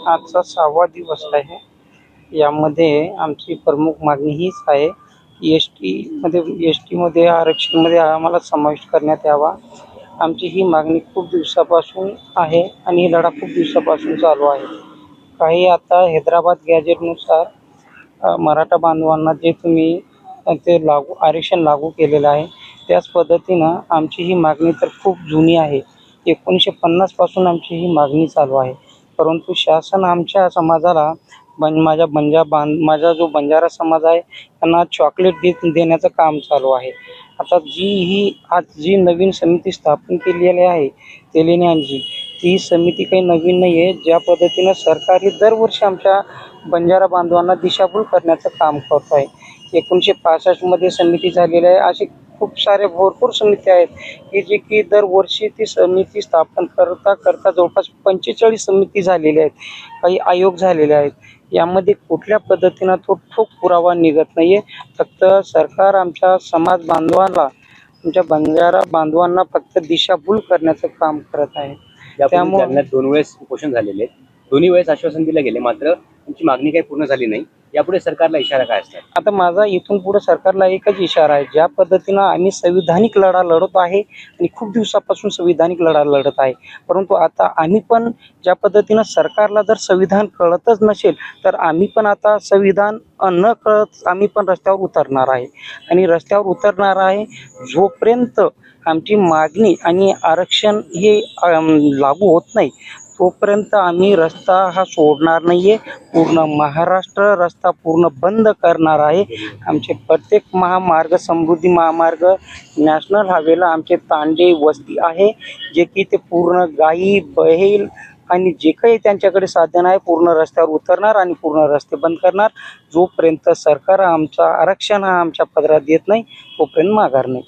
आजचा 6वा दिवस आहे. यामध्ये आमची प्रमुख मागणी हीच आहे की एस टीमध्ये आरक्षणमध्ये आम्हाला समाविष्ट करण्यात यावा. आमची ही मागणी खूप दिवसापासून आहे आणि ही लढा खूप दिवसापासून चालू आहे. काही आता हैदराबाद गॅजेटनुसार मराठा बांधवांना जे तुम्ही ते आरक्षण लागू केलेलं आहे, त्याच पद्धतीनं आमची ही मागणी तर खूप जुनी आहे. 1950 पासून आमची ही मागणी चालू आहे. परंतु शासन आमच्या समाजाला माझा जो बंजारा समाज आहे त्यांना चॉकलेट देण्याचं काम चालू आहे. आता आज जी नवीन समिती स्थापन केलेली आहे तेलियांची, ती समिती काही नवीन नाही आहे. ज्या पद्धतीनं सरकार ही दरवर्षी आमच्या बंजारा बांधवांना दिशाभूल करण्याचं काम करतो आहे. 1965मध्ये समिती झालेली आहे. असे खूप सारे भरपूर समित्या आहेत की की दरवर्षी ती समिती स्थापन करता जवळपास 45 समिती झालेल्या आहेत. काही आयोग झालेले आहेत. यामध्ये कुठल्या पद्धतीनं तो ठोस पुरावा निघत नाही आहे. फक्त सरकार आमच्या समाज बांधवांना, आमच्या बंजारा बांधवांना फक्त दिशाभूल करण्याचं काम करत आहे. त्यामुळे 2 वेळेस उपोषण झालेले आहेत. दोन्ही वेळेस आश्वासन दिलं गेले, मात्र तुमची मागणी काही पूर्ण झाली नाही. यापुढे सरकारला इशारा काय असतात? आता माझा इथून पुढे सरकारला एकच इशारा आहे. ज्या पद्धतीनं आम्ही संविधानिक लढा लढत आहे आणि खूप दिवसापासून संविधानिक लढा लढत आहे, परंतु आता आम्ही पण ज्या पद्धतीनं सरकारला जर संविधान कळतच नसेल तर आम्ही पण आता संविधान न कळत आम्ही पण रस्त्यावर उतरणार आहे. आणि रस्त्यावर उतरणार आहे जोपर्यंत आमची मागणी आणि आरक्षण हे लागू होत नाही तोपर्यंत आम्ही रस्ता हा सोडणार नाही आहे. पूर्ण महाराष्ट्र रस्ता पूर्ण बंद करणार आहे. आमचे प्रत्येक महामार्ग, समृद्धी महामार्ग, नॅशनल हायवेला आमचे तांडे वस्ती आहे, जे की ते पूर्ण गाई बैल आणि जे काही त्यांच्याकडे साधन आहे पूर्ण रस्त्यावर उतरणार आणि पूर्ण रस्ते बंद करणार. जोपर्यंत सरकार आमचा आरक्षण हा आमच्या पदरात देत नाही तोपर्यंत माघार नाही.